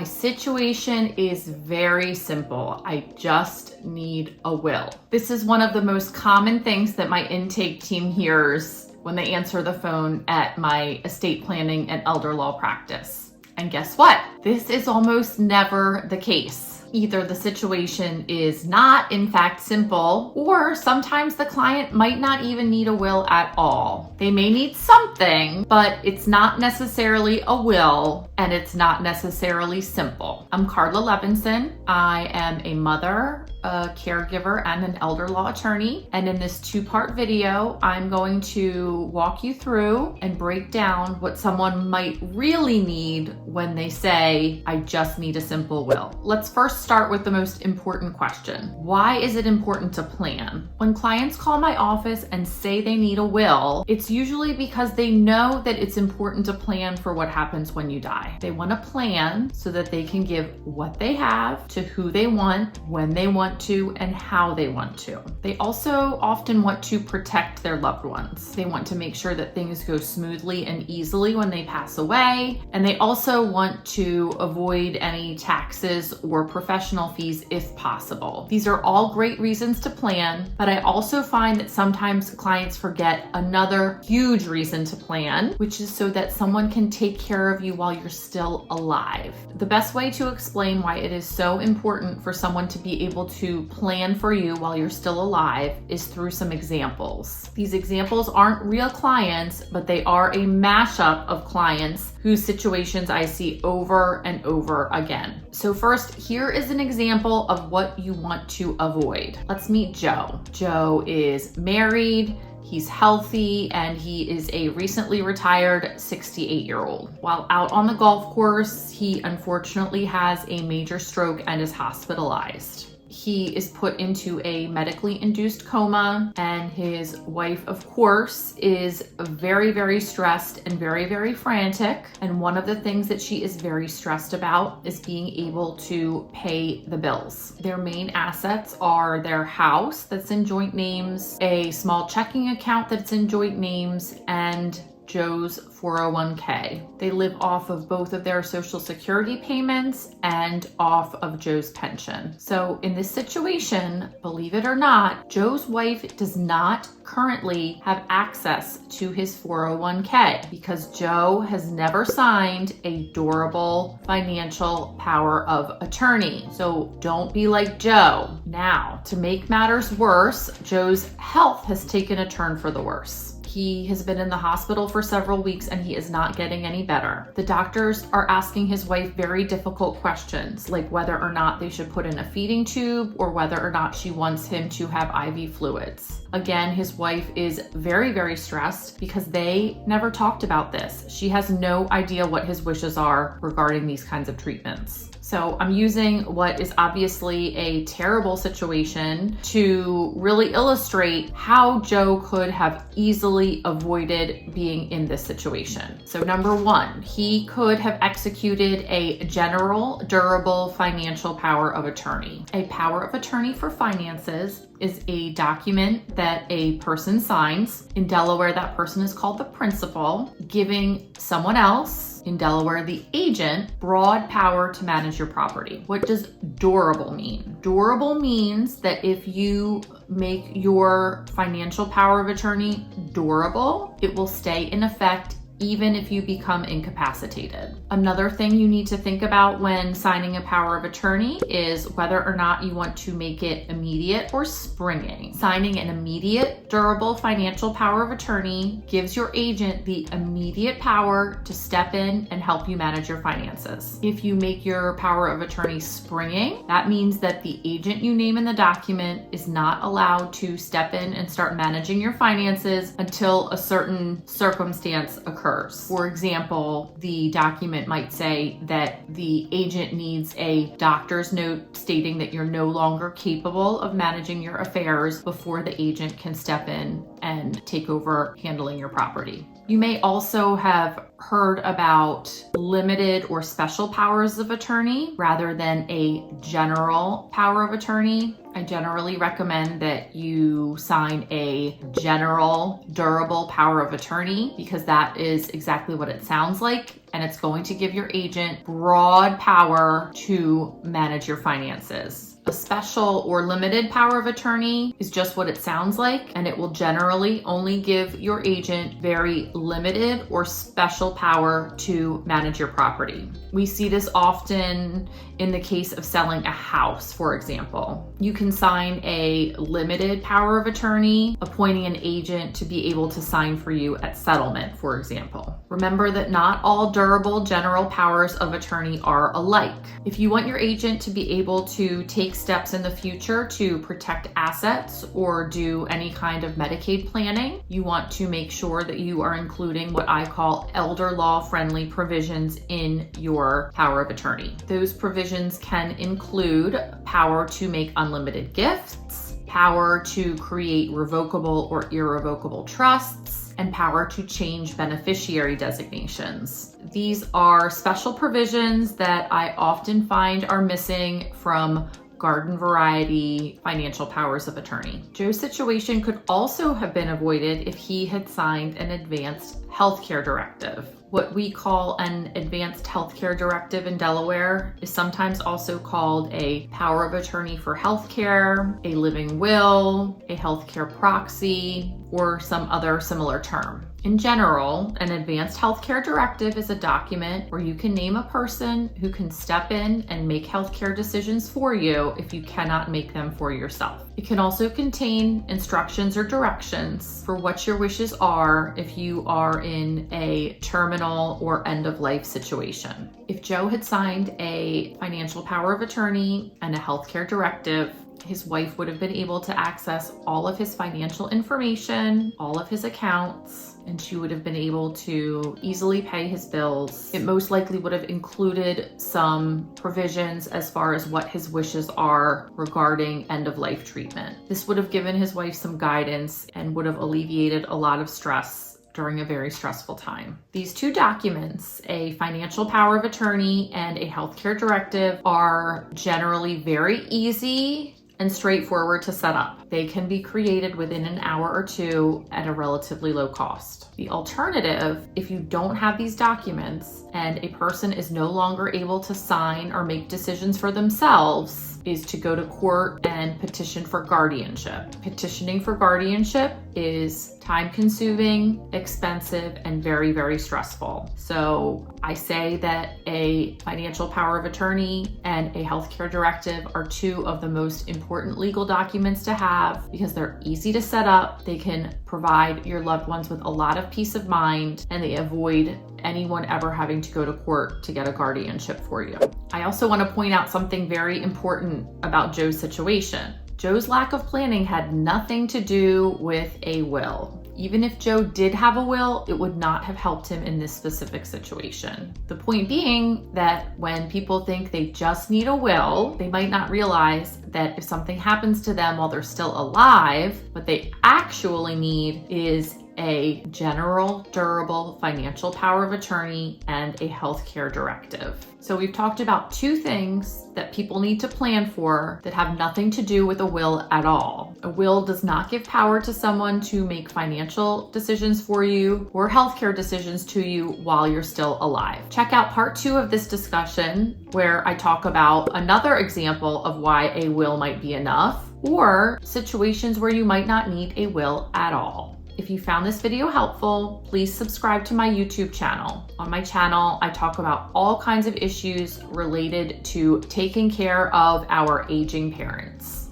My situation is very simple. I just need a will. This is one of the most common things that my intake team hears when they answer the phone at my estate planning and elder law practice. And guess what? This is almost never the case. Either the situation is not, in fact, simple, or sometimes the client might not even need a will at all. They may need something, but it's not necessarily a will, and it's not necessarily simple. I'm Carla Levinson. I am a mother, a caregiver, and an elder law attorney. And in this two-part video, I'm going to walk you through and break down what someone might really need when they say, I just need a simple will. Let's first start with the most important question. Why is it important to plan? When clients call my office and say they need a will, it's usually because they know that it's important to plan for what happens when you die. They want to plan so that they can give what they have to who they want, when they want to, and how they want to. They also often want to protect their loved ones. They want to make sure that things go smoothly and easily when they pass away, and they also want to avoid any taxes or professional fees if possible. These are all great reasons to plan, but I also find that sometimes clients forget another huge reason to plan, which is so that someone can take care of you while you're still alive. The best way to explain why it is so important for someone to be able to plan for you while you're still alive is through some examples. These examples aren't real clients, but they are a mashup of clients whose situations I see over and over again. So first, here is an example of what you want to avoid. Let's meet Joe. Joe is married, he's healthy, and he is a recently retired 68-year-old. While out on the golf course, he unfortunately has a major stroke and is hospitalized. He is put into a medically induced coma, and his wife, of course, is very, very stressed and very, very frantic. And one of the things that she is very stressed about is being able to pay the bills. Their main assets are their house that's in joint names, a small checking account that's in joint names, and Joe's 401k. They live off of both of their Social Security payments and off of Joe's pension. So in this situation, believe it or not, Joe's wife does not currently have access to his 401k because Joe has never signed a durable financial power of attorney. So don't be like Joe. Now, to make matters worse, Joe's health has taken a turn for the worse. He has been in the hospital for several weeks and he is not getting any better. The doctors are asking his wife very difficult questions, like whether or not they should put in a feeding tube or whether or not she wants him to have IV fluids. Again, his wife is very, very stressed because they never talked about this. She has no idea what his wishes are regarding these kinds of treatments. So I'm using what is obviously a terrible situation to really illustrate how Joe could have easily avoided being in this situation. So number one, he could have executed a general, durable financial power of attorney. A power of attorney for finances is a document that a person signs. In Delaware, that person is called the principal, giving someone else, in Delaware, the agent, broad power to manage your property. What does durable mean? Durable means that if you make your financial power of attorney durable, it will stay in effect even if you become incapacitated. Another thing you need to think about when signing a power of attorney is whether or not you want to make it immediate or springing. Signing an immediate, durable financial power of attorney gives your agent the immediate power to step in and help you manage your finances. If you make your power of attorney springing, that means that the agent you name in the document is not allowed to step in and start managing your finances until a certain circumstance occurs. For example, the document might say that the agent needs a doctor's note stating that you're no longer capable of managing your affairs before the agent can step in and take over handling your property. You may also have heard about limited or special powers of attorney rather than a general power of attorney. I generally recommend that you sign a general, durable power of attorney because that is exactly what it sounds like. and it's going to give your agent broad power to manage your finances. A special or limited power of attorney is just what it sounds like, and it will generally only give your agent very limited or special power to manage your property. We see this often in the case of selling a house, for example. You can sign a limited power of attorney, appointing an agent to be able to sign for you at settlement, for example. Remember that not all durable general powers of attorney are alike. If you want your agent to be able to take steps in the future to protect assets or do any kind of Medicaid planning, you want to make sure that you are including what I call elder law friendly provisions in your power of attorney. Those provisions can include power to make unlimited gifts, power to create revocable or irrevocable trusts, and power to change beneficiary designations. These are special provisions that I often find are missing from garden variety financial powers of attorney. Joe's situation could also have been avoided if he had signed an advanced healthcare directive. What we call an advanced healthcare directive in Delaware is sometimes also called a power of attorney for healthcare, a living will, a healthcare proxy, or some other similar term. In general, an advanced healthcare directive is a document where you can name a person who can step in and make healthcare decisions for you if you cannot make them for yourself. It can also contain instructions or directions for what your wishes are if you are in a terminal or end-of-life situation. If Joe had signed a financial power of attorney and a healthcare directive, his wife would have been able to access all of his financial information, all of his accounts, and she would have been able to easily pay his bills. It most likely would have included some provisions as far as what his wishes are regarding end-of-life treatment. This would have given his wife some guidance and would have alleviated a lot of stress during a very stressful time. These two documents, a financial power of attorney and a healthcare directive, are generally very easy and straightforward to set up. They can be created within an hour or two at a relatively low cost. The alternative, if you don't have these documents and a person is no longer able to sign or make decisions for themselves, is to go to court and petition for guardianship. Petitioning for guardianship is time-consuming, expensive, and very, very stressful. So I say that a financial power of attorney and a healthcare directive are two of the most important legal documents to have because they're easy to set up. They can provide your loved ones with a lot of peace of mind, and they avoid anyone ever having to go to court to get a guardianship for you. I also want to point out something very important about Joe's situation. Joe's lack of planning had nothing to do with a will. Even if Joe did have a will, it would not have helped him in this specific situation. The point being that when people think they just need a will, they might not realize that if something happens to them while they're still alive, what they actually need is a general, durable financial power of attorney and a healthcare directive. So we've talked about two things that people need to plan for that have nothing to do with a will at all. A will does not give power to someone to make financial decisions for you or healthcare decisions to you while you're still alive. Check out part 2 of this discussion where I talk about another example of why a will might be enough or situations where you might not need a will at all. If you found this video helpful, please subscribe to my YouTube channel. On my channel, I talk about all kinds of issues related to taking care of our aging parents.